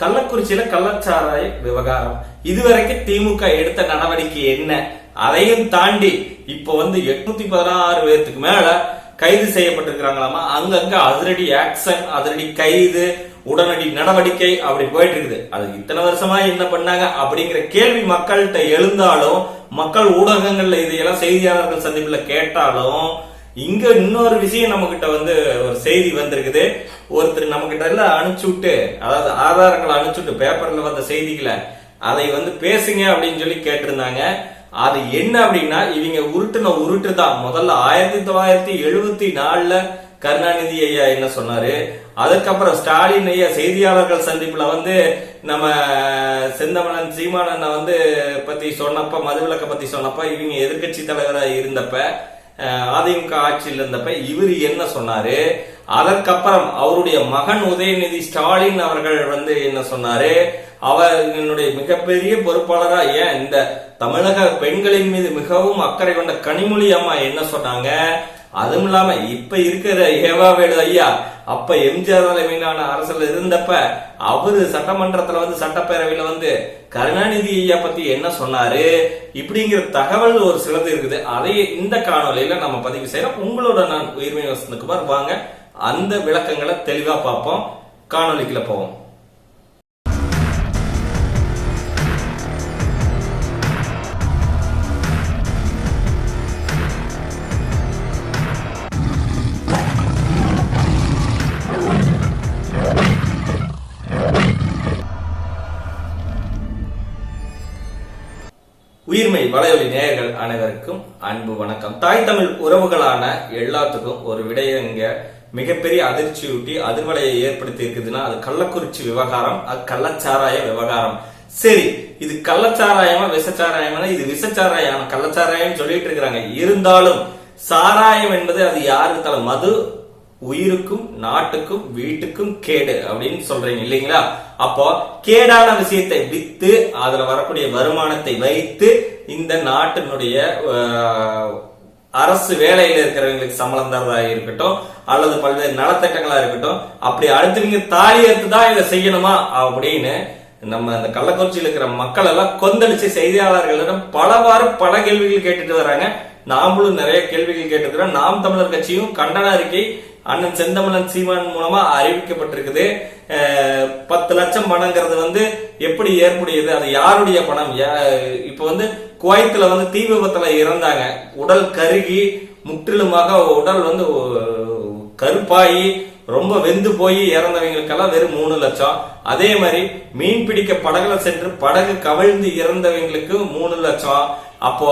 கள்ளக்குறிச்சியில கள்ளச்சாராய விவகாரம் இதுவரைக்கும் திமுக எடுத்த நடவடிக்கை என்ன? அதையும் தாண்டி இப்ப 816 பேருக்கு மேல கைது செய்யப்பட்டிருக்கிறாங்களாமா. அங்கங்க அதிரடி ஆக்சன், அதிரடி கைது, உடனடி நடவடிக்கை அப்படி போயிட்டு இருக்குது. அது இத்தனை வருஷமா என்ன பண்ணாங்க அப்படிங்கிற கேள்வி மக்கள்கிட்ட எழுந்தாலும், மக்கள் ஊடகங்கள்ல இதையெல்லாம் செய்தியாளர்கள் சந்திப்புல கேட்டாலும், இங்க இன்னொரு விஷயம் நம்ம கிட்ட ஒரு செய்தி வந்திருக்குது. ஒருத்தர் நம்ம கிட்ட எல்லாம் அனுப்பிச்சு விட்டு, அதாவது ஆதாரங்களை அனுப்பிச்சு விட்டு பேப்பர்ல வந்த செய்திகளை அதை பேசுங்க அப்படின்னு சொல்லி கேட்டிருந்தாங்க. அது என்ன அப்படின்னா, இவங்க உருட்டு தான். முதல்ல 1974 கருணாநிதி ஐயா என்ன சொன்னாரு, அதுக்கப்புறம் ஸ்டாலின் ஐயா செய்தியாளர்கள் சந்திப்புல நம்ம செந்தமலன் சீமானண்ண பத்தி சொன்னப்ப, மதுவிலக்க பத்தி சொன்னப்ப, இவங்க எதிர்கட்சி தலைவராக இருந்தப்ப, அதிமுக ஆட்சியில் இருந்தப்ப இவர் என்ன சொன்னாரு, அதற்கப்புறம் அவருடைய மகன் உதயநிதி ஸ்டாலின் அவர்கள் என்ன சொன்னாரு, அவர் என்னுடைய மிகப்பெரிய பொறுப்பாளரா ஏன் இந்த தமிழக பெண்களின் மீது மிகவும் அக்கறை கொண்ட கனிமொழி அம்மா என்ன சொன்னாங்க. அதுவும் இல்லாம இப்ப இருக்கிற ஏவாவேலு ஐயா அப்ப எம்ஜிஆர் தலைமையிலான அரசுல இருந்தப்ப அவரு சட்டமன்றத்துல சட்டப்பேரவையில கருணாநிதி ஐயா பத்தி என்ன சொன்னாரு, இப்படிங்கிற தகவல் ஒரு சிலது இருக்குது. அதை இந்த காணொலியில நம்ம பதிவு செய்யறோம். உங்களோட நான் உயிர்மை வசந்தகுமார். வாங்க அந்த விளக்கங்களை தெளிவா பார்ப்போம். காணொலிக்குள்ள போவோம். உயிர்மை வலையொலி நேயர்கள் அனைவருக்கும் அன்பு வணக்கம். தாய் தமிழ் உறவுகளான எல்லாத்துக்கும் ஒரு விடயங்க மிகப்பெரிய அதிர்ச்சியூட்டி அதிர்வலையை ஏற்படுத்தி இருக்குதுன்னா அது கள்ளக்குறிச்சி விவகாரம், அது கள்ளச்சாராய விவகாரம். சரி, இது கள்ளச்சாராயமா விஷச்சாராயமா? இது விஷச்சாராயம், கள்ளச்சாராயம் சொல்லிட்டு இருக்கிறாங்க. இருந்தாலும் சாராயம் என்பது அது யாருக்கு தலை? மது உயிருக்கும் நாட்டுக்கும் வீட்டுக்கும் கேடு அப்படின்னு சொல்றீங்க இல்லைங்களா? அப்போ கேடான விஷயத்தை வித்து அதுல வரக்கூடிய வருமானத்தை வைத்து இந்த நாட்டினுடைய அரசு வேலையில இருக்கிறவங்களுக்கு சம்பளம் தரதா இருக்கட்டும், அல்லது பல்வேறு நலத்திட்டங்களா இருக்கட்டும், அப்படி அடுத்தவங்க தாலி எடுத்து தான் இதை செய்யணுமா அப்படின்னு நம்ம அந்த கள்ளக்குறிச்சியில் இருக்கிற மக்கள் எல்லாம் கொந்தளிச்சு செய்தியாளர்களிடம் பல கேள்விகள் கேட்டுட்டு வராங்க. நாமளும் நிறைய கேள்விகள் கேட்டுக்கிறோம். நாம் தமிழர் கட்சியும் கண்டன அறிக்கை அண்ணன் செந்தமலன் சீமான் மூலமா அறிவிக்கப்பட்டிருக்குது. 10 லட்சம் பணங்கிறது எப்படி ஏற்புடையது, அது யாருடைய பணம்? இப்ப குவைத்துல தீ விபத்துல இறந்தாங்க, உடல் கருகி முற்றிலுமாக உடல் கருப்பாயி ரொம்ப வெந்து போய் இறந்தவங்களுக்கெல்லாம் வெறும் 3 லட்சம். அதே மாதிரி மீன் பிடிக்க படகுல சென்று படகு கவிழ்ந்து இறந்தவங்களுக்கு 3 லட்சம். அப்போ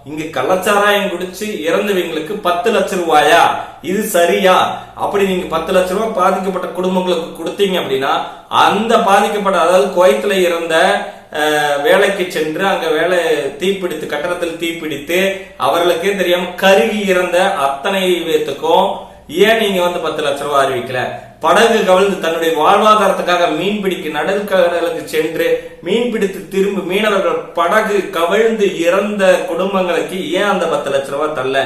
இங்க கள்ளச்சாராயம் குடிச்சு இறந்தவங்களுக்கு 10 லட்சம் ரூபாயா? இது சரியா? அப்படி நீங்க 10 லட்சம் ரூபாய் பாதிக்கப்பட்ட குடும்பங்களுக்கு கொடுத்தீங்க அப்படின்னா, அந்த பாதிக்கப்பட்ட, அதாவது குவைத்துல இறந்த வேலைக்கு சென்று அங்க வேலை தீப்பிடித்து, கட்டடத்தில் தீப்பிடித்து அவர்களுக்கே தெரியாம கருகி இறந்த அத்தனை பேத்துக்கும் ஏன் நீங்க 10 லட்சம் ரூபாய் அறிவிக்கல? படகு கவிழ்ந்து தன்னுடைய வாழ்வாதாரத்துக்காக மீன் பிடிக்க நடுக்கடலுக்கு சென்று மீன் பிடித்து திரும்ப மீனவர்கள் படகு கவிழ்ந்து இறந்த குடும்பங்களுக்கு ஏன் அந்த 10 லட்சம் ரூபாய் தரல?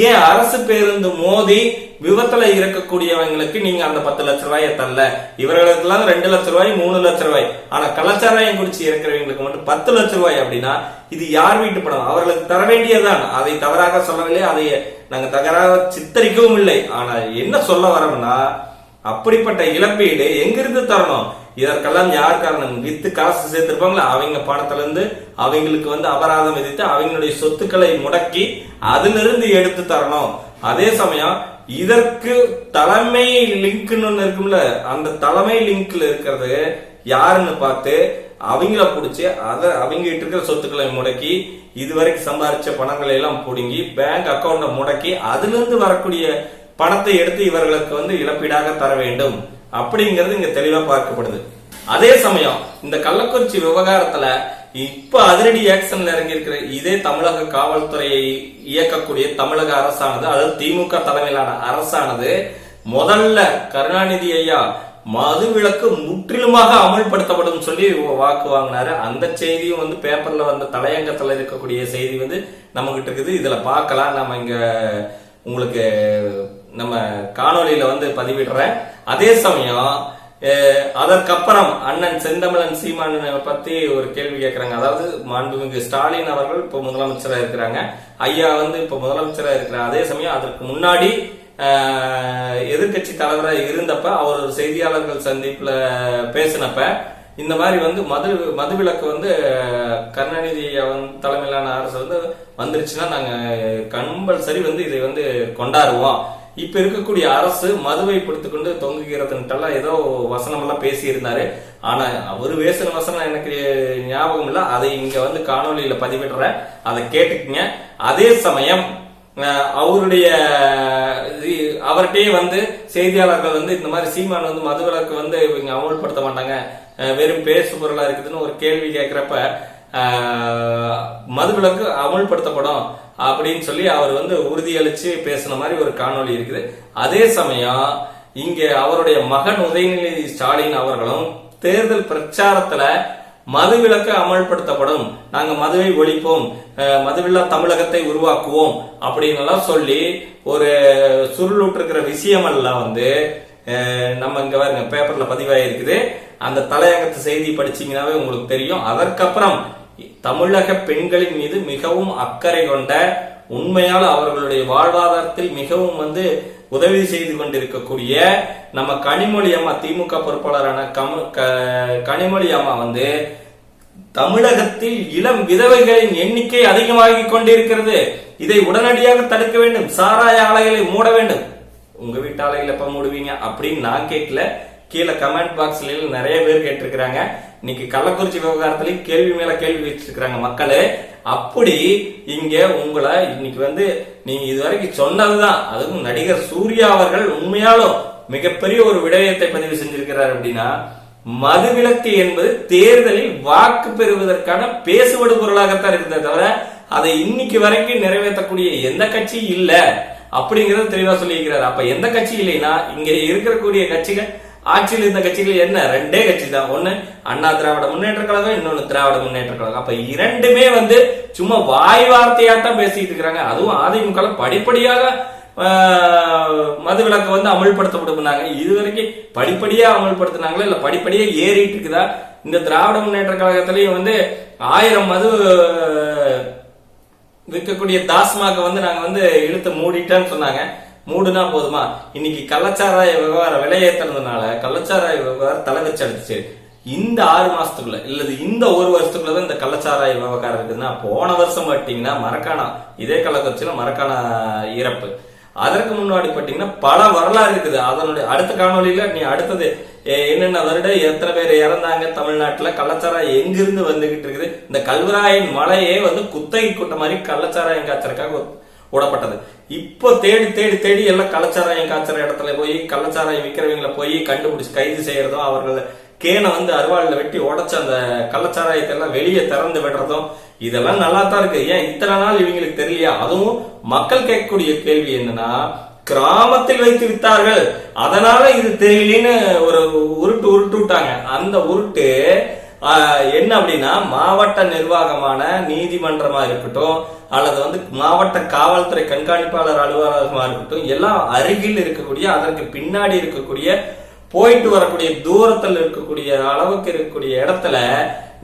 ஏன் அரசு பேருந்து மோதி விபத்துல இறக்கக்கூடியவங்களுக்கு நீங்க அந்த 10 லட்சம் ரூபாயை தரல? இவர்களுக்கு எல்லாம் 2 லட்சம் ரூபாய், 3 லட்சம் ரூபாய். ஆனா கள்ளச்சாராயம் குடிச்சு இருக்கிறவங்களுக்கு மட்டும் 10 லட்சம் ரூபாய் அப்படின்னா இது யார் வீட்டு பணம்? அவர்களுக்கு தர வேண்டியதுதான். அதை தவறாக சொல்லவில்லை, அதை நாங்க தவறாக சித்தரிக்கவும் இல்லை. ஆனா என்ன சொல்ல வரோம்னா, அப்படிப்பட்ட இழப்பீடு எங்கிருந்து தரணும்? இதற்கெல்லாம் யார் காரணம்? வித்து காசு சேர்த்திருப்பாங்களா, அவங்க பணத்துல இருந்து அவங்களுக்கு அபராதம் விதித்து அவங்களுடைய சொத்துக்களை முடக்கி அதிலிருந்து எடுத்து தரணும். அதே சமயம் இதற்கு தலைமை லிங்க்னு ஒண்ணு இருக்கும்ல, அந்த தலைமை லிங்க்ல இருக்கிறது யாருன்னு பார்த்து அவங்கள புடிச்சு அவங்க இருக்கிற சொத்துக்களை முடக்கி இதுவரைக்கும் சம்பாதிச்ச பணங்களை எல்லாம் புடுங்கி பேங்க் அக்கௌண்ட முடக்கி அதுல இருந்து வரக்கூடிய பணத்தை எடுத்து இவர்களுக்கு இழப்பீடாக தர வேண்டும் அப்படிங்கிறது இங்க தெளிவா பார்க்கப்படுது. அதே சமயம் இந்த கள்ளக்குறிச்சி விவகாரத்துல இப்ப அதிரடி ஆக்சன்ல இறங்கி இருக்கிற இதே தமிழக காவல்துறையை இயக்கக்கூடிய தமிழக அரசானது, அதாவது திமுக தலைமையிலான அரசானது, முதல்ல கருணாநிதி ஐயா மதுவிலக்கு முற்றிலுமாக அமல்படுத்தப்படும் சொல்லி வாக்கு வாங்கினாரு. அந்த செய்தியும் பேப்பர்ல தலையங்கத்துல இருக்கக்கூடிய செய்தி நம்ம கிட்ட இருக்குது. இதுல பார்க்கலாம். நம்ம இங்க உங்களுக்கு நம்ம காணொலியில பதிவிடுறேன். அதே சமயம் அதற்கப்புறம் அண்ணன் செந்தமிழன் சீமானை பத்தி ஒரு கேள்வி கேட்கிறாங்க. அதாவது மாண்புமிகு ஸ்டாலின் அவர்கள் இப்ப முதலமைச்சரா இருக்கிறாங்க, ஐயா இப்ப முதலமைச்சரா இருக்கிறாங்க. அதே சமயம் அதற்கு முன்னாடி எதிர்கட்சி தலைவராக இருந்தப்ப அவர் ஒரு செய்தியாளர்கள் சந்திப்புல பேசினப்ப இந்த மாதிரி மதுவிலக்கு கருணாநிதி தலைமையிலான அரசு வந்துருச்சுன்னா நாங்க கம்பல்சரி இதை கொண்டாடுவோம். இப்ப இருக்கக்கூடிய அரசு மதுவை பிடித்துக் கொண்டு தொங்குகிறதுலாம் ஏதோ வசனம் எல்லாம் பேசி இருந்தாரு. ஆனா அவரு பேசுற வசனம் எனக்கு ஞாபகம் இல்ல, அதை இங்க காணொலியில பதிவிடுற, அதை கேட்டுக்குங்க. அதே சமயம் அவர்கிட்டயே செய்தியாளர்கள் இந்த மாதிரி சீமான் மதுவிலக்கு இவங்க அமல்படுத்த மாட்டாங்க, வெறும் பேசு பொருளா இருக்குதுன்னு ஒரு கேள்வி கேட்கிறப்ப மதுவிலக்கு அமல்படுத்தப்படும் அப்படின்னு சொல்லி அவர் உறுதியளிச்சு பேசின மாதிரி ஒரு காணொலி இருக்குது. அதே சமயம் இங்க அவருடைய மகன் உதயநிதி ஸ்டாலின் அவர்களும் தேர்தல் பிரச்சாரத்துல மதுவிலக்கு அமல்படுத்தப்படும், நாங்க மதுவை ஒழிப்போம், மதுவில்லா தமிழகத்தை உருவாக்குவோம் அப்படின்னு எல்லாம் சொல்லி ஒரு சுருளூட்டு இருக்கிற விஷயம் எல்லாம் நம்ம இங்க பாருங்க பேப்பர்ல பதிவாயிருக்குது. அந்த தலையங்கத்து செய்தி படிச்சீங்கன்னாவே உங்களுக்கு தெரியும். அதற்கப்புறம் தமிழக பெண்களின் மீது மிகவும் அக்கறை கொண்ட, உண்மையால் அவர்களுடைய வாழ்வாதாரத்தில் மிகவும் உதவி செய்து கொண்டிருக்கக்கூடிய நம்ம கனிமொழி அம்மா, திமுக பொறுப்பாளரான கனிமொழி அம்மா தமிழகத்தில் இளம் விதவைகளின் எண்ணிக்கை அதிகமாகி கொண்டிருக்கிறது, இதை உடனடியாக தடுக்க வேண்டும், சாராய ஆலைகளை மூட வேண்டும். உங்க வீட்டு ஆலைகளை எப்ப மூடுவீங்க அப்படின்னு நான் கேட்கல, கீழே கமெண்ட் பாக்ஸ்ல நிறைய பேர் கேட்டிருக்கிறாங்க. இன்னைக்கு கள்ளக்குறிச்சி விவகாரத்திலையும் கேள்வி மேல கேள்வி வச்சிருக்கிறாங்க மக்களே. அப்படி இங்க உங்களை இன்னைக்கு நீங்க இதுவரைக்கும் சொன்னதுதான், அதுவும் நடிகர் சூர்யா அவர்கள் உண்மையாலும் மிகப்பெரிய ஒரு விடயத்தை பதிவு செஞ்சிருக்கிறார். அப்படின்னா மதுவிலக்கு என்பது தேர்தலில் வாக்கு பெறுவதற்கான பேசுவடு பொருளாகத்தான் இருக்கிறத தவிர அதை இன்னைக்கு வரைக்கும் நிறைவேற்றக்கூடிய எந்த கட்சி இல்ல அப்படிங்கறத தெளிவா சொல்லியிருக்கிறார். அப்ப எந்த கட்சி இல்லைன்னா இங்க இருக்கக்கூடிய கட்சிகள், ஆட்சியில் இருந்த கட்சிகள் என்ன, ரெண்டே கட்சி தான். ஒண்ணு அண்ணா திராவிட முன்னேற்ற கழகம், இன்னொன்னு திராவிட முன்னேற்ற கழகம். அப்ப இரண்டுமே சும்மா வாய் வார்த்தையாட்டம் பேசிட்டு இருக்கிறாங்க. அதுவும் அதிமுக படிப்படியாக மதுவிலக்கு அமல்படுத்தப்படும். இதுவரைக்கும் படிப்படியா அமல்படுத்தினாங்களா இல்ல படிப்படியா ஏறிட்டு இருக்குதா? இந்த திராவிட முன்னேற்ற கழகத்திலையும் 1000 மது விற்கக்கூடிய டாஸ்மாக நாங்க இழுத்து மூடிட்டோன்னு சொன்னாங்க. மூடுனா போதுமா? இன்னைக்கு கள்ளச்சாராய விவகாரம் விலையேற்றதுனால கள்ளச்சாராய விவகாரம் தலை வச்சு அடிச்சு இந்த 6 மாசத்துக்குள்ள இல்லது இந்த 1 வருஷத்துக்குள்ளதான் இந்த கள்ளச்சாராய விவகாரம் இருக்குதுன்னா, போன வருஷம் பாத்தீங்கன்னா மரக்கானா, இதே கள்ளக்குறிச்சியில மரக்கானா இறப்பு, அதற்கு முன்னாடி பாத்தீங்கன்னா பல வரலாறு இருக்குது. அதனுடைய அடுத்த காணொலியில நீ அடுத்தது என்னென்ன வருடம் எத்தனை பேர் இறந்தாங்க தமிழ்நாட்டுல, கள்ளச்சாராயம் எங்கிருந்து வந்துகிட்டு இருக்குது, இந்த கல்வராயன் மலையே குத்தகை கூட்ட மாதிரி கள்ளச்சாராயம் காய்ச்சறதுக்காக விடப்பட்டது. இப்போ தேடி தேடி தேடி எல்லாம் கள்ளச்சாராயம் காய்ச்சற இடத்துல போய் கள்ளச்சாராயம் விற்கிறவங்களை போய் கண்டுபிடிச்சு கைது செய்யறதும், அவர்கள் கேனை அருவாளில் வெட்டி உடச்சு அந்த கள்ளச்சாராயத்தை எல்லாம் வெளியே திறந்து விடுறதும், இதெல்லாம் நல்லா தான் இருக்கு. ஏன் இத்தனை நாள் இவங்களுக்கு தெரியலையா? அதுவும் மக்கள் கேட்கக்கூடிய கேள்வி என்னன்னா, கிராமத்தில் வைத்து வித்தார்கள் அதனால இது தெரியலன்னு ஒரு உருட்டு விட்டாங்க. அந்த உருட்டு என்ன அப்படின்னா, மாவட்ட நிர்வாகமான நீதிமன்றமா இருக்கட்டும் அல்லது மாவட்ட காவல்துறை கண்காணிப்பாளர் அலுவலகமா இருக்கட்டும், எல்லாம் அருகில் இருக்கக்கூடிய, அதற்கு பின்னாடி இருக்கக்கூடிய, போயிட்டு வரக்கூடிய தூரத்தில் இருக்கக்கூடிய அளவுக்கு இருக்கக்கூடிய இடத்துல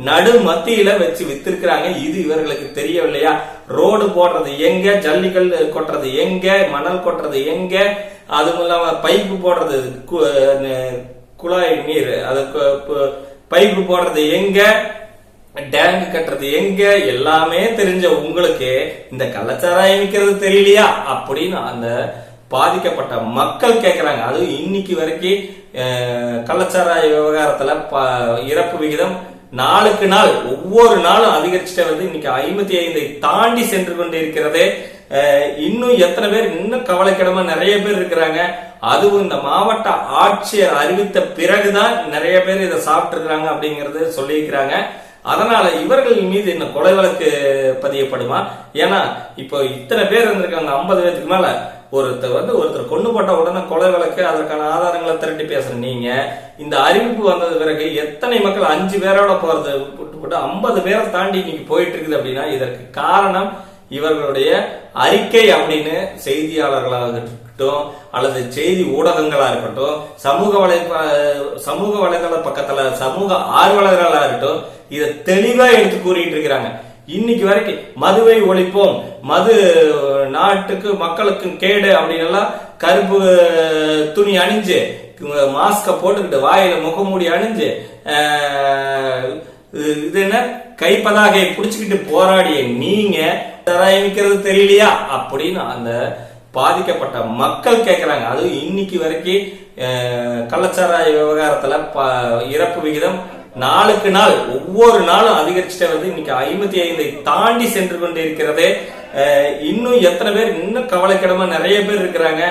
நடு மத்தியில வச்சு வித்திருக்கிறாங்க. இது இவர்களுக்கு தெரியவில்லையா? ரோடு போடுறது எங்க, ஜல்லிக்கல் கொட்டுறது எங்க, மணல் கொட்டுறது எங்க, அதுவும் இல்லாம பைப்பு போடுறது, குழாய் நீர் அதுக்கு பைப்பு போடுறது எங்க, டேங்க் கட்டுறது எங்க, எல்லாமே தெரிஞ்ச உங்களுக்கு இந்த கள்ளச்சாராயம் விற்கிறது தெரியலையா அப்படின்னு அந்த பாதிக்கப்பட்ட மக்கள் கேட்கிறாங்க. அதுவும் இன்னைக்கு வரைக்கும் கள்ளச்சாராய விவகாரத்துல இறப்பு விகிதம் நாளுக்கு நாள் ஒவ்வொரு நாளும் அதிகரிச்சுட்டே வருது. இன்னைக்கு 55 தாண்டி சென்று கொண்டு இருக்கிறது. இன்னும் எத்தனை பேர், இன்னும் கவலைக்கிடமா நிறைய பேர் இருக்கிறாங்க. அதுவும் இந்த மாவட்ட ஆட்சியர் அறிவித்த பிறகுதான் நிறைய பேர் இதை சாப்பிட்டு இருக்கிறாங்க அப்படிங்கறது சொல்லியிருக்கிறாங்க. அதனால இவர்கள் மீது என்ன கொலை வழக்கு பதியப்படுமா? ஏன்னா இப்போ இத்தனை பேர் இருந்திருக்காங்க, 50 பேருக்கு மேல. ஒருத்தர் கொண்டு போட்ட உடனே கொலை வழக்கு, அதற்கான ஆதாரங்களை திரட்டி பேசுற நீங்க, இந்த அறிவிப்பு வந்தது பிறகு எத்தனை மக்கள் 5 பேரோட போறது போட்டு 50 பேரை தாண்டி இன்னைக்கு போயிட்டு இருக்குது அப்படின்னா, இதற்கு காரணம் இவர்களுடைய அறிக்கை அப்படின்னு செய்தியாளர்களாக இருக்கட்டும் அல்லது செய்தி ஊடகங்களா இருக்கட்டும், சமூக வலைதள பக்கத்துல சமூக ஆர்வலர்களா இருக்கட்டும், இதை தெளிவா எடுத்து கூறிட்டு இருக்கிறாங்க. இன்னைக்கு வரைக்கும் மதுவை ஒழிப்போம், மது நாட்டுக்கு மக்களுக்கும் கேடு அப்படின்னு கருப்பு துணி அணிஞ்சு மாஸ்க போட்டுக்கிட்டு வாயில முகமூடி அணிஞ்சு இது என்ன கைப்பதாகையை புடிச்சுக்கிட்டு போராடிய நீங்க தராயிக்கிறது தெரியலையா அப்படின்னு அந்த பாதிக்கப்பட்ட மக்கள் கேட்கிறாங்க. அதுவும் இன்னைக்கு வரைக்கும் கள்ளச்சாராய விவகாரத்துல இறப்பு விகிதம் நாளுக்கு நாள் ஒவ்வொரு நாளும் அதிகரிச்சுட்டே வந்து இன்னைக்கு 55 தாண்டி சென்று கொண்டு இருக்கிறது. இன்னும் எத்தனை பேர் இன்னும் கவலைக்கிடமா நிறைய பேர் இருக்கிறாங்க.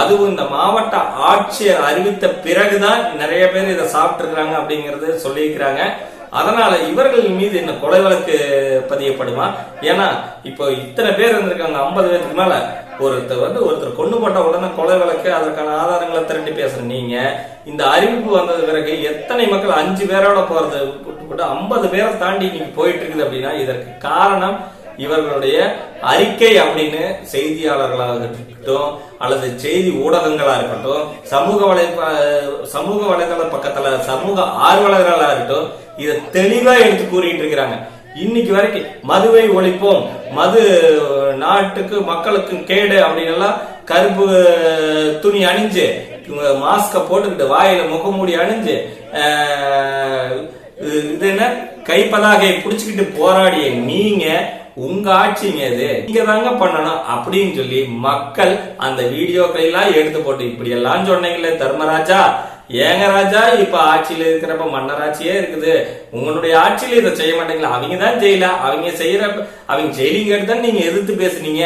அதுவும் இந்த மாவட்ட ஆட்சியர் அறிவித்த பிறகுதான் நிறைய பேர் இதை சாப்பிட்டு இருக்கிறாங்க அப்படிங்கறது சொல்லியிருக்கிறாங்க. அதனால இவர்கள் மீது என்ன கொலை வழக்கு பதியப்படுமா? ஏன்னா இப்போ இத்தனை பேர் இருந்திருக்காங்க, 50 பேருக்கு மேல. ஒருத்தர் கொண்டு போட்ட உடனே கொலை வழக்கு, அதற்கான ஆதாரங்களை திரட்டி பேசுற நீங்க இந்த அறிவிப்பு வந்தது பிறகு எத்தனை மக்கள் 5 பேரோட போறது 50 பேரை தாண்டி இன்னைக்கு போயிட்டு இருக்குது அப்படின்னா இதற்கு காரணம் இவர்களுடைய அறிக்கை அப்படின்னு செய்தியாளர்களாக இருக்கட்டும் அல்லது செய்தி ஊடகங்களா இருக்கட்டும், சமூக வலைதள பக்கத்துல சமூக ஆர்வலர்களா இருக்கட்டும், இதை தெளிவா எடுத்து கூறிட்டு இருக்கிறாங்க. இன்னைக்கு வரைக்கும் மதுவை ஒழிப்போம், மது நாட்டுக்கு மக்களுக்கும் கேடு அப்படின்னு கருப்பு துணி அணிஞ்சு மாஸ்க போட்டுக்கிட்டு வாயில முகமூடி அணிஞ்சு இது என்ன கைப்பதாகையை புடிச்சுக்கிட்டு போராடிய நீங்க உங்க ஆட்சிங்க இது நீங்க தாங்க பண்ணணும் அப்படின்னு சொல்லி மக்கள் அந்த வீடியோக்களை எல்லாம் எடுத்து போட்டு இப்படி எல்லாம் சொன்னீங்களே தர்மராஜா, ஏங்க ராஜா இப்ப ஆட்சியில இருக்கிறப்ப மன்னராட்சியே இருக்குது, உங்களுடைய ஆட்சியில இதை செய்ய மாட்டீங்களா? அவங்க தான் செய்யல, அவங்க செய்யறப்ப அவங்க ஜெயிலிங்க எடுத்து நீங்க எதிர்த்து பேசுனீங்க.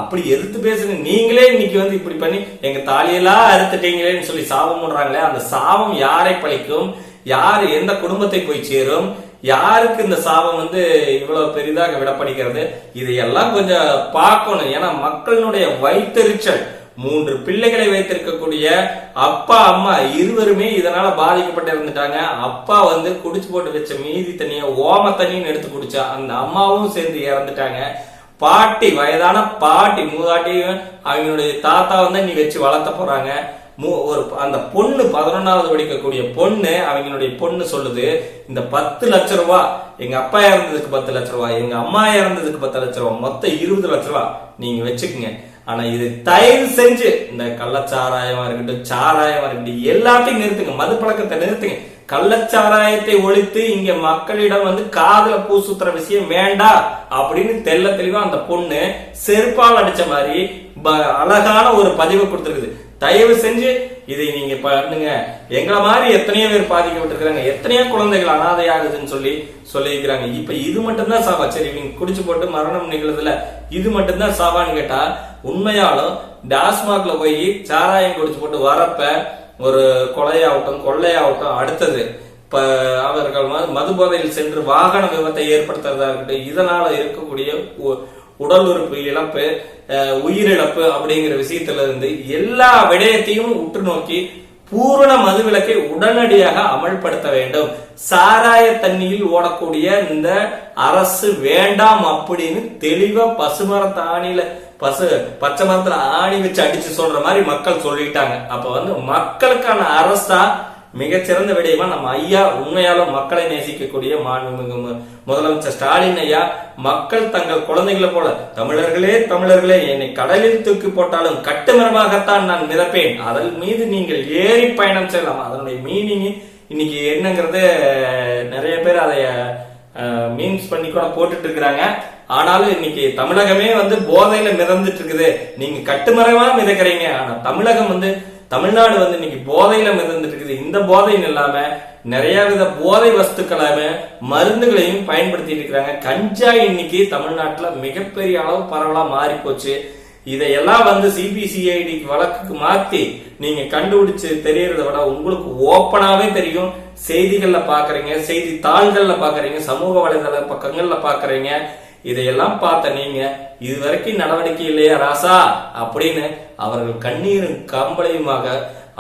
அப்படி எதிர்த்து பேசுங்க நீங்களே இன்னைக்கு வந்து இப்படி பண்ணி எங்க தாலியெல்லாம் அறுத்துட்டீங்களேன்னு சொல்லி சாபம் பண்றாங்களே, அந்த சாபம் யாரை பழிக்கும்? யாரு எந்த குடும்பத்தை போய் சேரும்? யாருக்கு இந்த சாபம் வந்து இவ்வளவு பெரிதாக விடப்படுகிறது? இதையெல்லாம் கொஞ்சம் பார்க்கணும். ஏன்னா மக்களினுடைய வயிற்றெரிச்சல், 3 பிள்ளைகளை வைத்திருக்கக்கூடிய அப்பா அம்மா இருவருமே இதனால பாதிக்கப்பட்டு இருந்துட்டாங்க. அப்பா வந்து குடிச்சு போட்டு வச்ச மீதி தண்ணிய ஓம தண்ணின்னு எடுத்து குடிச்சா அந்த அம்மாவும் சேர்ந்து இறந்துட்டாங்க. பாட்டி, வயதான பாட்டி மூதாட்டியும் அவங்களுடைய தாத்தா வந்து நீ வச்சு வளர்த்த போறாங்க. அந்த பொண்ணு 11வது படிக்கக்கூடிய பொண்ணு, அவங்களுடைய பொண்ணு சொல்லுது, இந்த 10 லட்சம் ரூபாய் எங்க அப்பா இறந்ததுக்கு 10 லட்சம் ரூபாய், எங்க அம்மா இறந்ததுக்கு 10 லட்சம் ரூபாய், மொத்தம் 20 லட்சம் ரூபாய் நீங்க வச்சுக்கோங்க. ஆனா இது தயவு செஞ்சு இந்த கள்ளச்சாராயமா இருக்கட்டும், சாராயமா இருக்கட்டும், எல்லாத்தையும் நிறுத்துங்க. மது பழக்கத்தை நிறுத்துங்க. கள்ளச்சாராயத்தை ஒழித்து இங்க மக்களிடம் வந்து காதுல பூ சுத்துற விஷயம் வேண்டாம் அப்படின்னு தெல்ல தெளிவா அந்த பொண்ணு செருப்பால் அடிச்ச மாதிரி அழகான ஒரு பதிவை கொடுத்துருக்குது. தயவு செஞ்சு இதை நீங்க பண்ணுங்க. எங்களை மாதிரி எத்தனையோ பேர் பாதிக்கப்பட்டிருக்கிறாங்க, எத்தனையோ குழந்தைகள் அனாதையாகுதுன்னு சொல்லியிருக்கிறாங்க. இப்ப இது மட்டும்தான் சாவா? சரி, நீங்க குடிச்சு போட்டு மரணம் நிகழ்றதுல இது மட்டும்தான் சாவான்னு கேட்டா, உண்மையாலும் டாஸ்மாக்ல போய் சாராயம் குடிச்சு போட்டு வரப்ப ஒரு கொலையாகட்டும் கொள்ளையாகட்டும், அடுத்தது இப்ப அவர்கள் மது போதையில் சென்று வாகன விபத்தை ஏற்படுத்துறதா இருக்கட்டும், இதனால இருக்கக்கூடிய உடல் உறுப்பு இழப்பு, உயிரிழப்பு அப்படிங்கிற விஷயத்துல இருந்து எல்லா விடயத்தையும் உற்று நோக்கி பூரண மதுவிலக்கை உடனடியாக அமல்படுத்த வேண்டும். சாராய தண்ணியில் ஓடக்கூடிய இந்த அரசு வேண்டாம் அப்படின்னு தெளிவா பச்சை மரத்துல ஆணி வச்சு அடிச்சு சொல்ற மாதிரி மக்கள் சொல்லிட்டாங்க. அப்ப வந்து மக்களுக்கான அரசா மிகச்சிறந்த விடயமா நம்ம ஐயா, உண்மையாலும் மக்களை நேசிக்கக்கூடிய முதலமைச்சர் ஸ்டாலின் ஐயா, மக்கள் தங்கள் குழந்தைகளை போல தமிழர்களே என்னை கடலில் தூக்கி போட்டாலும் கட்டுமரமாகத்தான் நான் மிதப்பேன், அதன் மீது நீங்கள் ஏறி பயணம் செய்யலாம். அதனுடைய மீனிங் இன்னைக்கு என்னங்கிறது நிறைய பேர் அதை மீன்ஸ் பண்ணி கூட போட்டுட்டு இருக்கிறாங்க. ஆனாலும் இன்னைக்கு தமிழகமே வந்து போதையில மிதந்துட்டு இருக்குது. நீங்க கட்டுமரமா மிதக்கிறீங்க, ஆனா தமிழ்நாடு வந்து இன்னைக்கு போதையில மிதந்துட்டு இருக்குது. இந்த போதைன்னு இல்லாம நிறைய வித போதை வஸ்துக்களாம மருந்துகளையும் பயன்படுத்திட்டு இருக்கிறாங்க. கஞ்சா இன்னைக்கு தமிழ்நாட்டுல மிகப்பெரிய அளவு பரவலா மாறி போச்சு. இதையெல்லாம் வந்து சிபிசிஐடி வழக்குக்கு மாத்தி நீங்க கண்டுபிடிச்சு தெரியறத விட உங்களுக்கு ஓப்பனாவே தெரியும். செய்திகள்ல பாக்குறீங்க, செய்தி தாள்கள்ல பாக்குறீங்க, சமூக வலைதள பக்கங்கள்ல பாக்குறீங்க. இதையெல்லாம் பார்த்த நீங்க இது வரைக்கும் நடவடிக்கை இல்லையா ராசா அப்படின்னு அவர்கள் கண்ணீரும் கம்பளையுமாக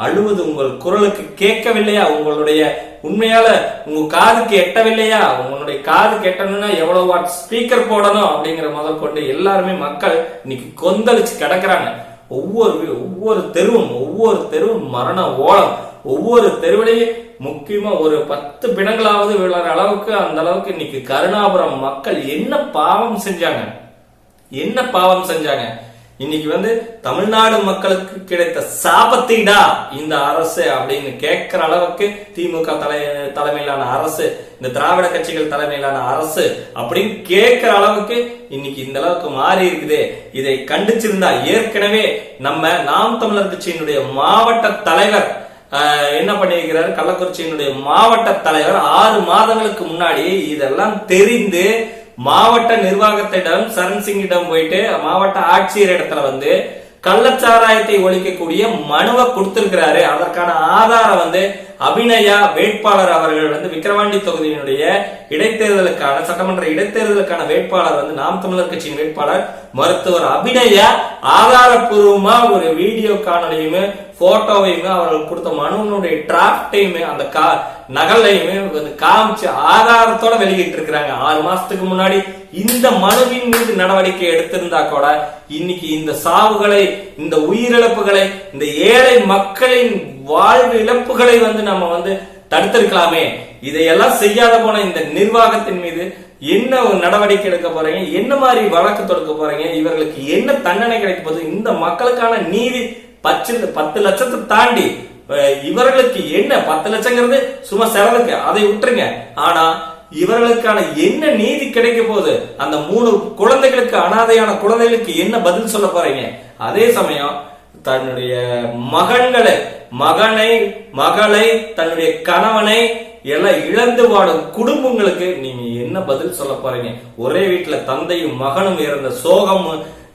அழுவது உங்கள் குரலுக்கு கேட்கவில்லையா? உங்களுடைய உண்மையால உங்க காதுக்கு எட்டவில்லையா? உங்களுடைய காதுக்கு எட்டணும்னா எவ்வளவு வாட் ஸ்பீக்கர் போடணும் அப்படிங்கிற முதல் கொண்டு எல்லாருமே மக்கள் இன்னைக்கு கொந்தளிச்சு கிடக்குறாங்க. ஒவ்வொரு தெருவும் மரண ஓலம். ஒவ்வொரு தெருவிலையும் முக்கியமா ஒரு 10 பிணங்களாவது விழுற அளவுக்கு, அந்த அளவுக்கு இன்னைக்கு கருணாபுரம் மக்கள் என்ன பாவம் செஞ்சாங்க. இன்னைக்கு வந்து தமிழ்நாடு மக்களுக்கு கிடைத்த சாபத்தீடா இந்த அரசு அப்படின்னு கேட்கிற அளவுக்கு திமுக தலைமையிலான அரசு, இந்த திராவிட கட்சிகள் தலைமையிலான அரசு அப்படின்னு கேட்கிற அளவுக்கு இன்னைக்கு இந்த அளவுக்கு மாறி இருக்குது. இதை கண்டிச்சிருந்தா ஏற்கனவே நம்ம நாம் தமிழர் கட்சியினுடைய மாவட்ட தலைவர் என்ன பண்ணிருக்கிறாரு, கள்ளக்குறிச்சியினுடைய மாவட்ட தலைவர் 6 மாதங்களுக்கு முன்னாடி இதெல்லாம் தெரிந்து மாவட்ட நிர்வாகத்திடம் சரண் சிங்கிடம் போயிட்டு மாவட்ட ஆட்சியர் இடத்துல வந்து கள்ளச்சாராயத்தை ஒழிக்கக்கூடிய மனுவை கொடுத்திருக்கிறாரு. அதற்கான ஆதாரம் வந்து அபிநயா வேட்பாளர் அவர்கள் வந்து விக்கிரவாண்டி தொகுதியினுடைய இடைத்தேர்தலுக்கான சட்டமன்ற இடைத்தேர்தலுக்கான வேட்பாளர் வந்து நாம் தமிழர் கட்சியின் வேட்பாளர் மருத்துவர் அபிநயா ஆதாரப்பூர்வமா ஒரு வீடியோ காணொலியுமே போட்டோவையுமே அவர்கள் கொடுத்த மனுவனுடைய டிராப்டையுமே அந்த நகலையுமே காமிச்சு ஆதாரத்தோட வெளியிட்டு இருக்கிறாங்க. 6 மாசத்துக்கு முன்னாடி இந்த மனுவின் மீது நடவடிக்கை எடுத்திருந்தா கூட இன்னைக்கு இந்த சாவுகளை, இந்த உயிரிழப்புகளை, இந்த ஏழை மக்களின் வாழ்வு இழப்புகளை வந்து நம்ம வந்து தடுத்திருக்கலாமே. இதையெல்லாம் செய்யாத போன இந்த நிர்வாகத்தின் மீது என்ன ஒரு நடவடிக்கை எடுக்க போறீங்க, என்ன மாதிரி வழக்கு தொடுக்க போறீங்க, இவர்களுக்கு என்ன தண்டனை கிடைக்க போகுது, இந்த மக்களுக்கான நீதி 10 லட்சத்தை தாண்டி இவர்களுக்கு என்ன 10 லட்சங்கிறது சும்மா செலவுக்கு, அதை விட்டுருங்க. ஆனா இவர்களுக்கான என்ன நீதி கிடைக்க போகுது, அந்த 3 குழந்தைகளுக்கு, அனாதையான குழந்தைகளுக்கு என்ன பதில் சொல்ல போறீங்க? அதே சமயம் தன்னுடைய மகளை தன்னுடைய கணவனை எல்லாம் இழந்து வாடும் குடும்பங்களுக்கு நீங்க என்ன பதில் சொல்ல போறீங்க? ஒரே வீட்டுல தந்தையும் மகனும் இறந்த சோகம்,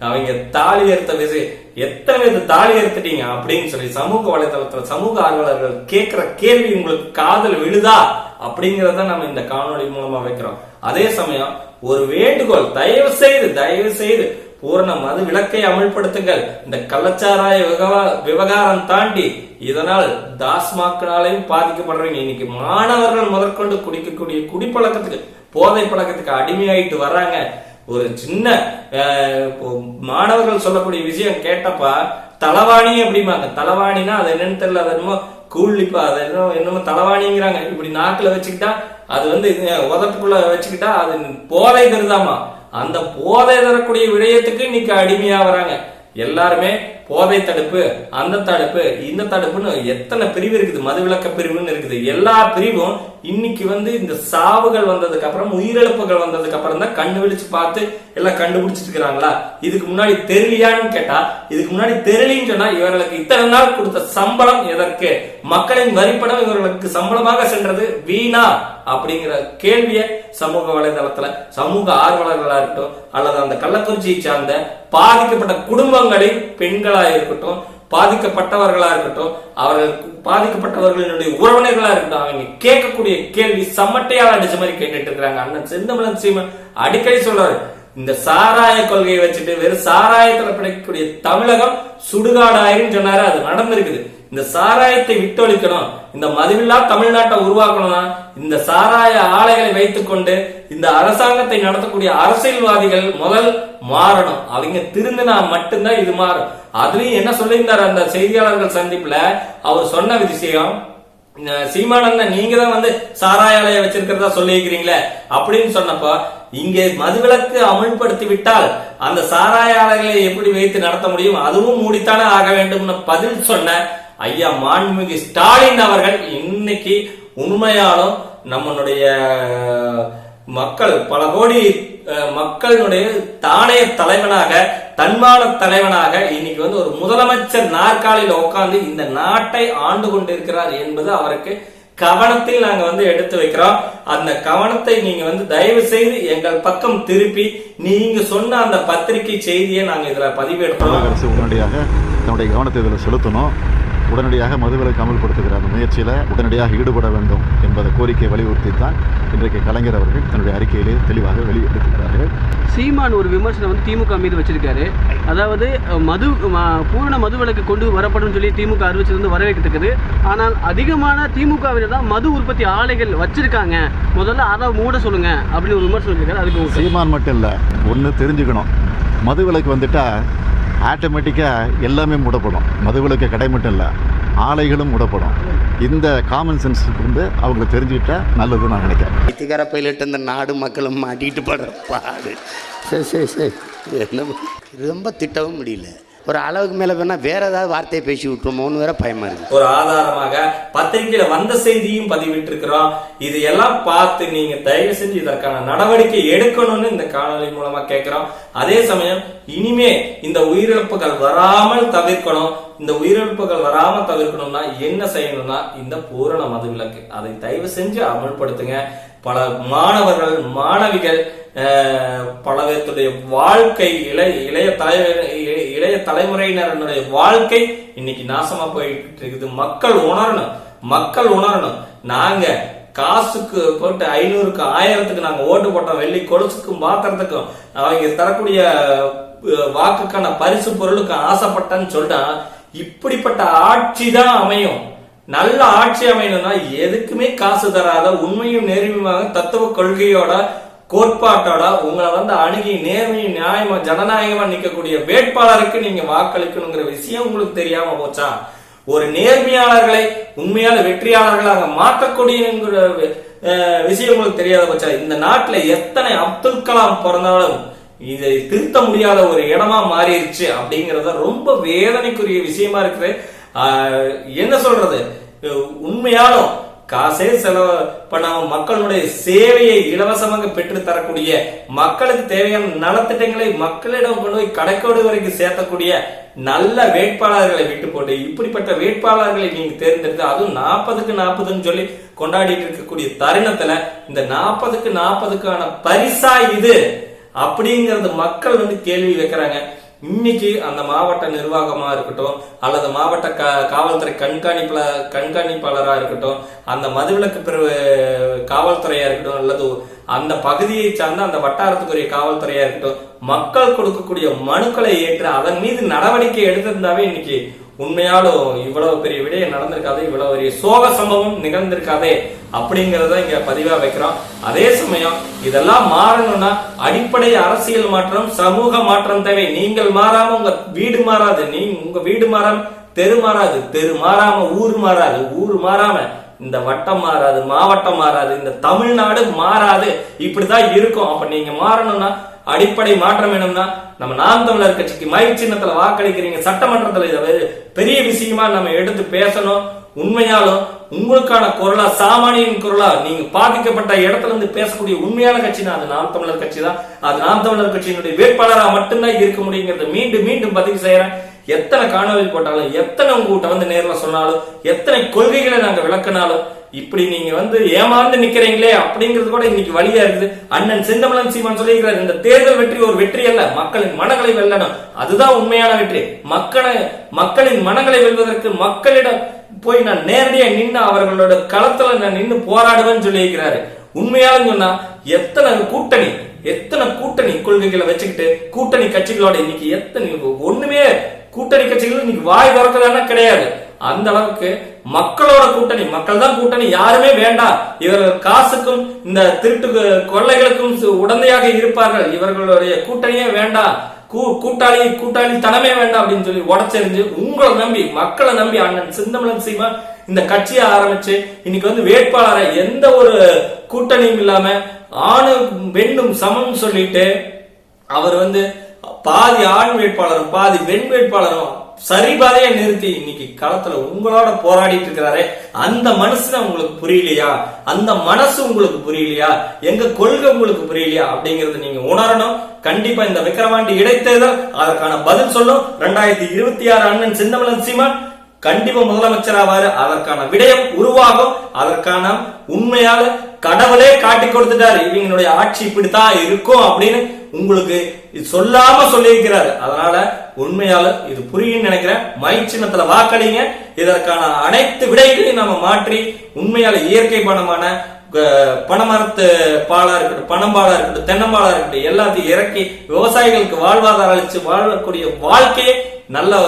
அவங்க தாலி ஏற்ற விஷயம், எத்தனை பேர் தாலி ஏற்றுட்டீங்க அப்படின்னு சொல்லி சமூக வலைதளத்துல சமூக ஆர்வலர்கள் கேட்கிற கேள்வி உங்களுக்கு காதல் விழுதா அப்படிங்கறத நம்ம இந்த காணொலி மூலமா வைக்கிறோம். அதே சமயம் ஒரு வேண்டுகோள், தயவு செய்து பூரண மது விலக்கை அமல்படுத்துங்கள். இந்த கள்ளச்சாராய விவகாரம் தாண்டி இதனால் டாஸ்மாக்னாலையும் பாதிக்கப்படுறீங்க. இன்னைக்கு மாணவர்கள் முதற்கொண்டு குடிக்கக்கூடிய குடிப்பழக்கத்துக்கு, போதை பழக்கத்துக்கு அடிமையாயிட்டு வர்றாங்க. ஒரு சின்ன மாணவர்கள் சொல்லக்கூடிய விஷயம் கேட்டப்பா தலவாணி அப்படிம்பாங்க. தலவாணினா அது என்னன்னு தெரியல, அது என்னமோ கூலிப்பா, அது என்னமோ தலவாணிங்கிறாங்க. இப்படி நாக்குல வச்சுக்கிட்டா அது வந்து உதட்டுக்குள்ள வச்சுக்கிட்டா அது போதை தருதாமா. அந்த போதை தரக்கூடிய விடயத்துக்கு இன்னைக்கு அடிமையா வராங்க எல்லாருமே. போதை தடுப்பு, அந்த தடுப்பு, இந்த தடுப்புன்னு எத்தனை பிரிவு இருக்குது, மதுவிலக்க பிரிவுன்னு இருக்குது. எல்லா பிரிவும் இன்னைக்கு வந்து இந்த சாவுகள் வந்ததுக்கு அப்புறம், உயிரிழப்புகள் வந்ததுக்கு அப்புறம் தான் கண்ணு விழிச்சு பார்த்து எல்லாம் கண்டுபிடிச்சிட்டு இருக்கிறாங்களா? இதுக்கு முன்னாடி தெரியலையான்னு கேட்டா, இதுக்கு முன்னாடி தெரியலன்னு சொன்னா இவர்களுக்கு இத்தனை நாள் கொடுத்த சம்பளம் எதற்கு? மக்களின் வரிப்படம் இவர்களுக்கு சம்பளமாக சென்றது வீணா அப்படிங்கிற கேள்விய சமூக வலைதளத்துல சமூக ஆர்வலர்களா இருக்கட்டும், அல்லது அந்த கள்ளக்குறிச்சியை சார்ந்த பாதிக்கப்பட்ட குடும்பங்களின் பெண்களா இருக்கட்டும், பாதிக்கப்பட்டவர்களா இருக்கட்டும், அவர்கள் பாதிக்கப்பட்டவர்களுடைய உறவினர்களா இருக்கட்டும், அவங்க கேட்கக்கூடிய கேள்வி சமட்டையால் அடிச்ச மாதிரி கேட்டுட்டு இருக்கிறாங்க. அண்ணன் செந்தமிழன் சீமான் அடிக்கடி சொல்றாரு, இந்த சாராய கொள்கையை வச்சுட்டு வெறும் சாராயத்துல பிடிக்கக்கூடிய தமிழகம் சுடுகாடாயிரும் சொன்னாரு. அது நடந்திருக்குது. இந்த சாராயத்தை விட்டொழிக்கணும், இந்த மதுவில்லா தமிழ்நாட்டை உருவாக்கணும்னா இந்த சாராய ஆலைகளை வைத்துக் கொண்டு இந்த அரசாங்கத்தை நடத்தக்கூடிய அரசியல்வாதிகள் முதல் மாறணும். அவங்க திருந்தினா மட்டும்தான் இது மாறும். அதுலயும் என்ன சொல்லியிருந்தாரு அந்த செய்தியாளர்கள் சந்திப்புல, அவர் சொன்ன விஷயம், சீமானந்தன் நீங்க தான் வந்து சாராய ஆலையை வச்சிருக்கிறதா சொல்லியிருக்கிறீங்களே அப்படின்னு சொன்னப்போ, இங்கே மதுவிலக்கு அமல்படுத்தி விட்டால் அந்த சாராய ஆலைகளை எப்படி வைத்து நடத்த முடியும், அதுவும் மூடித்தானே ஆக வேண்டும் பதில் சொன்ன ஐயா மாண்புமிகு ஸ்டாலின் அவர்கள் இன்னைக்கு உண்மையாலும் நம்மளுடைய மக்கள், பல கோடி மக்களுடைய தானைய தலைவனாக, தன்மான தலைவனாக இன்னைக்கு வந்து ஒரு முதலமைச்சர் நாற்காலியில் உட்கார்ந்து இந்த நாட்டை ஆண்டு கொண்டிருக்கிறார் என்பது அவருக்கு கவனத்தில் நாங்க வந்து எடுத்து வைக்கிறோம். அந்த கவனத்தை நீங்க வந்து தயவு செய்து எங்கள் பக்கம் திருப்பி நீங்க சொன்ன அந்த பத்திரிகை செய்தியை நாங்க இதுல பதிவேற்றோம். அரசு உடனடியாக தன்னுடைய கவனத்தை இதில் செலுத்தணும். உடனடியாக மதுவிலக்கு அமல்படுத்துகிற அந்த முயற்சியில் உடனடியாக ஈடுபட வேண்டும் என்பதை கோரிக்கையை வலியுறுத்தி தான் இன்றைக்கு கலைஞர் அவர்கள் தன்னுடைய அறிக்கையிலே தெளிவாக வெளியிட்டிருக்கிறார்கள். சீமான் ஒரு விமர்சனம் வந்து திமுக மீது வச்சிருக்காரு. அதாவது பூரண மதுவிலக்கு கொண்டு வரப்படும் சொல்லி திமுக அறிவிச்சிருந்து வரவேற்கிறது. ஆனால் அதிகமான திமுகவினர் தான் மது உற்பத்தி ஆலைகள் வச்சிருக்காங்க, முதல்ல அதை மூட சொல்லுங்க அப்படின்னு ஒரு விமர்சனம் வச்சிருக்காரு. அதுக்கு சீமான் மட்டும் இல்லை, ஒன்று தெரிஞ்சுக்கணும், மதுவிலக்கு வந்துட்டா ஆட்டோமேட்டிக்காக எல்லாமே மூடப்படும். மதுவிலக்கு கடை மட்டும் இல்லை, ஆலைகளும் மூடப்படும். இந்த காமன் சென்ஸ் வந்து அவங்களுக்கு தெரிஞ்சுக்கிட்டா நல்லதுன்னு நான் நினைக்கிறேன். இத்துக்கார பைலட் இந்த நாடு மக்களும் மாட்டிக்கிட்டு படுற பாடு. சரி என்ன ரொம்ப திட்டவும் முடியல. ஒரு அளவுக்கு மேலே வேணால் வேற ஏதாவது வார்த்தையை பேசி விட்டுருமோன்னு வேற பயமா இருக்கு. ஒரு ஆதாரமாக பத்திரிகையில வந்த செய்தியும் பதிவிட்டு இருக்கிறோம். இது எல்லாம் பார்த்து நீங்க தயவு செஞ்சு இதற்கான நடவடிக்கை எடுக்கணும்னு இந்த காணொலி மூலமா கேட்கிறோம். அதே சமயம் இனிமே இந்த உயிரிழப்புகள் வராமல் தவிர்க்கணும். இந்த உயிரிழப்புகள் வராமல் தவிர்க்கணும்னா என்ன செய்யணும்னா இந்த பூரண மதுவிலக்கு அதை தயவு செஞ்சு அமல்படுத்துங்க. பல மாணவர்கள் மாணவிகள் பல பேருடைய வாழ்க்கை இளைய தலைமுறையினருடைய வாழ்க்கை இன்னைக்கு நாசமா போயிட்டு இருக்குது. மக்கள் உணரணும். நாங்க காசுக்கு போட்டு 500க்கு 1000க்கு நாங்க ஓட்டு போட்டோம், வெள்ளி கொலுசுக்கும் பாத்திரத்துக்கும் அவங்க தரக்கூடிய வாக்குக்கான பரிசு பொருளுக்கு ஆசைப்பட்டேன்னு சொல்லிட்டா இப்படிப்பட்ட ஆட்சி தான் அமையும். நல்ல ஆட்சி அமையணும்னா எதுக்குமே காசு தராத உண்மையும் நேர்மையாக தத்துவ கொள்கையோட கோட்பாட்டோட உங்களை வந்து அணுகி நேர்மையும் நியாயமா ஜனநாயகமா நிற்கக்கூடிய வேட்பாளருக்கு நீங்க வாக்களிக்கணுங்கிற விஷயம் உங்களுக்கு தெரியாம போச்சா? ஒரு நேர்மையாளர்களை உண்மையான வெற்றியாளர்களாக மாற்றக்கூடிய விஷயம் உங்களுக்கு தெரியாத போச்சா? இந்த நாட்டுல எத்தனை அப்துல் கலாம் பிறந்தாலும் இதை திருத்த முடியாத ஒரு இடமா மாறிடுச்சு அப்படிங்கறத ரொம்ப வேதனைக்குரிய விஷயமா இருக்குது. என்ன சொல்றது, உண்மையாலும் காசே செலவு பண்ணாம மக்களுடைய சேவையை இலவசமாக பெற்று தரக்கூடிய மக்களுக்கு தேவையான நலத்திட்டங்களை மக்களிடம் கொண்டு போய் கடைக்கோடு வரைக்கும் சேர்த்தக்கூடிய நல்ல வேட்பாளர்களை விட்டு போட்டு இப்படிப்பட்ட வேட்பாளர்களை நீங்க தேர்ந்தெடுத்து அதுவும் 40க்கு 40ன்னு சொல்லி கொண்டாடிட்டு இருக்கக்கூடிய தருணத்துல இந்த 40க்கு 40க்கான பரிசா இது அப்படிங்கறது மக்கள் வந்து கேள்வி வைக்கிறாங்க. இன்னைக்கு அந்த மாவட்ட நிர்வாகமா இருக்கட்டும் அல்லது மாவட்ட காவல்துறை கண்காணிப்பாளரா இருக்கட்டும், அந்த மதுவிலக்கு பிரிவு காவல்துறையா இருக்கட்டும் அல்லது அந்த பகுதியை சார்ந்த அந்த வட்டாரத்துக்குரிய காவல்துறையா இருக்கட்டும், மக்கள் கொடுக்கக்கூடிய மனுக்களை ஏற்று அதன் மீது நடவடிக்கை எடுத்திருந்தாவே இன்னைக்கு உண்மையாலும் இவ்வளவு பெரிய விடயம் நடந்திருக்காது, இவ்வளவு பெரிய சோக சம்பவம் நிகழ்ந்திருக்காதே அப்படிங்கறத இங்க பதிவா வைக்கிறோம். அதே சமயம் இதெல்லாம் மாறணும்னா அடிப்படை அரசியல் மாற்றம், சமூக மாற்றம் தேவை. நீங்கள் மாறாம உங்க வீடு மாறாது, உங்க வீடு மாறாம தெரு மாறாது, தெரு மாறாம ஊர் மாறாது, ஊர் மாறாம இந்த வட்டம் மாறாது, மாவட்டம் மாறாது, இந்த தமிழ்நாடு மாறாது. இப்படிதான் இருக்கும். அப்ப நீங்க மாறணும்னா அடிப்படை மாற்றம் வேணும்னா நம்ம நாம் தமிழர் கட்சிக்கு மயில் சின்னத்துல வாக்களிக்கிறீங்க, சட்டமன்றத்துல இதை பெரிய விஷயமா நம்ம எடுத்து பேசணும். உண்மையாலும் உங்களுக்கான குரலா, சாமானியின் குரலா, நீங்க பாதிக்கப்பட்ட இடத்துல இருந்து பேசக்கூடிய உண்மையான கட்சினா அது நாம் தமிழர் கட்சி தான். அது நாம் தமிழர் கட்சியினுடைய வேட்பாளரா மட்டும்தான் இருக்க முடியுங்கிறத மீண்டும் மீண்டும் பதிவு செய்யறேன். எத்தனை காணொலி போட்டாலும், எத்தனை உங்ககிட்ட வந்து நேரில் சொன்னாலும், எத்தனை கொள்கைகளை நாங்க விளக்கினாலும் இப்படி நீங்க வந்து ஏமாந்து நிக்கிறீங்களே அப்படிங்கிறது கூட இன்னைக்கு வழியா இருக்குது. அண்ணன் செந்தமிழன் சீமான் சொல்லியிருக்கிறார், இந்த தேர்தல் வெற்றி ஒரு வெற்றி அல்ல, மக்களின் மனங்களை வெல்லணும், அதுதான் உண்மையான வெற்றி. மக்களின் மனங்களை வெல்வதற்கு மக்களிடம் போய் நான் நேரடியா நின்று அவர்களோட களத்துல நான் நின்று போராடுவேன்னு சொல்லியிருக்கிறாரு. உண்மையாலும் சொன்னா எத்தனை கூட்டணி கொள்கைகளை வச்சுக்கிட்டு கூட்டணி கட்சிகளோட இன்னைக்கு ஒண்ணுமே கூட்டணி கட்சிகள் இன்னைக்கு வாய் திறக்கதான கிடையாது. அந்த அளவுக்கு மக்களோட கூட்டணி, மக்கள் தான் கூட்டணி, யாருமே வேண்டாம், இவர்கள் காசுக்கும் இந்த திருட்டு கொள்ளைகளுக்கும் உடந்தையாக இருப்பார்கள், இவர்களுடைய கூட்டணியே வேண்டாம், கூட்டாளி தனமே வேண்டாம் அப்படின்னு சொல்லி உடச்செறிஞ்சு உங்களை நம்பி மக்களை நம்பி அண்ணன் செந்தமிழன் சீமான் இந்த கட்சியை ஆரம்பிச்சு இன்னைக்கு வந்து வேட்பாளரை எந்த ஒரு கூட்டணியும் இல்லாம ஆணும் பெண்ணும் சமம் சொல்லிட்டு அவர் வந்து பாதி ஆண் வேட்பாளரும் பாதி பெண் வேட்பாளரும் சரிபாதையை நிறுத்தி இன்னைக்கு களத்துல உங்களோட போராடிட்டு இருக்கிறாரு. அந்த மனசு உங்களுக்கு புரியலையா? அந்த மனசு உங்களுக்கு புரியலையா? எங்க கொள்கை உங்களுக்கு புரியலையா? அப்படிங்கறது நீங்க உணரணும். கண்டிப்பா இந்த விக்கிரவாண்டி இடைத்தேர்தல் அதற்கான பதில் சொல்லும். 2026 அண்ணன் செந்தமிழன் சீமான் கண்டிப்பா முதலமைச்சராவாரு. அதற்கான விடயம் உருவாகும். அதற்கான உண்மையால கடவுளே காட்டி கொடுத்துட்டாரு, இவங்களுடைய ஆட்சி இப்படித்தான் இருக்கும் அப்படின்னு உங்களுக்கு சொல்லாம சொல்லியிருக்கிறாரு. அதனால உண்மையால இது புரியும் நினைக்கிறேன். மை சின்னத்துல வாக்களிங்க. இதற்கான அனைத்து விடைகளையும் நம்ம மாற்றி உண்மையால இயற்கை பணமான பனைமரத்து பாலா இருக்கட்டும், பனம்பாலா இருக்கட்டும், தென்னம்பாலா இருக்கட்டும், எல்லாத்தையும் இறக்கி விவசாயிகளுக்கு வாழ்வாதாரம் அளிச்சு வாழக்கூடிய வாழ்க்கையை, நல்ல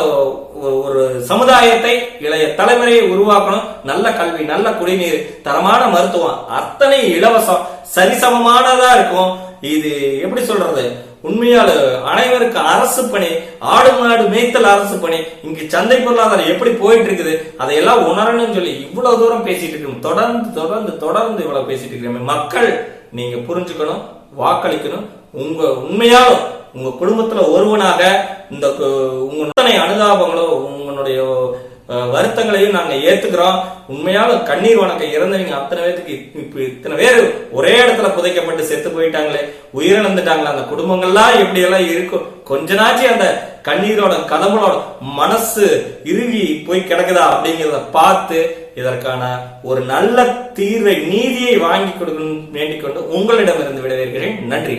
ஒரு சமுதாயத்தை, இளைய தலைமுறையை உருவாக்கணும். நல்ல கல்வி, நல்ல குடிநீர், தரமான மருத்துவம், அத்தனை இலவசம், சரிசமமானதா இருக்கும். இது எப்படி சொல்றது, உண்மையால அனைவருக்கு அரசு பணி, ஆடு மாடு மேய்த்தல் அரசு பணி, இங்கு சந்தை பொருளாதாரம் எப்படி போயிட்டு இருக்குது அதையெல்லாம் உணரணும்னு சொல்லி இவ்வளவு தூரம் பேசிட்டு இருக்கோம். தொடர்ந்து தொடர்ந்து தொடர்ந்து இவ்வளவு பேசிட்டு இருக்கிறோம். மக்கள் நீங்க புரிஞ்சுக்கணும், வாக்களிக்கணும். உண்மையாலும் உங்க குடும்பத்துல ஒருவனாக இந்த உங்க அனுதாபங்களோ உங்களுடைய வருத்தங்களையும் நாங்க ஏத்துக்கிறோம். உண்மையால கண்ணீர் வணக்க இறந்தவங்க அத்தனை பேருக்கு இப்ப இத்தனை பேர் ஒரே இடத்துல புதைக்கப்பட்டு செத்து போயிட்டாங்களே, உயிரிழந்துட்டாங்களே, அந்த குடும்பங்கள்லாம் எப்படி எல்லாம் இருக்கும். கொஞ்ச நாச்சு அந்த கண்ணீரோட கதம்பளோட மனசு இறுகி போய் கிடக்குதா அப்படிங்கிறத பார்த்து இதற்கான ஒரு நல்ல தீர்வை, நீதியை வாங்கி கொடுக்கணும் வேண்டிக் கொண்டு உங்களிடமிருந்து விடைபெறுகிறேன். நன்றி.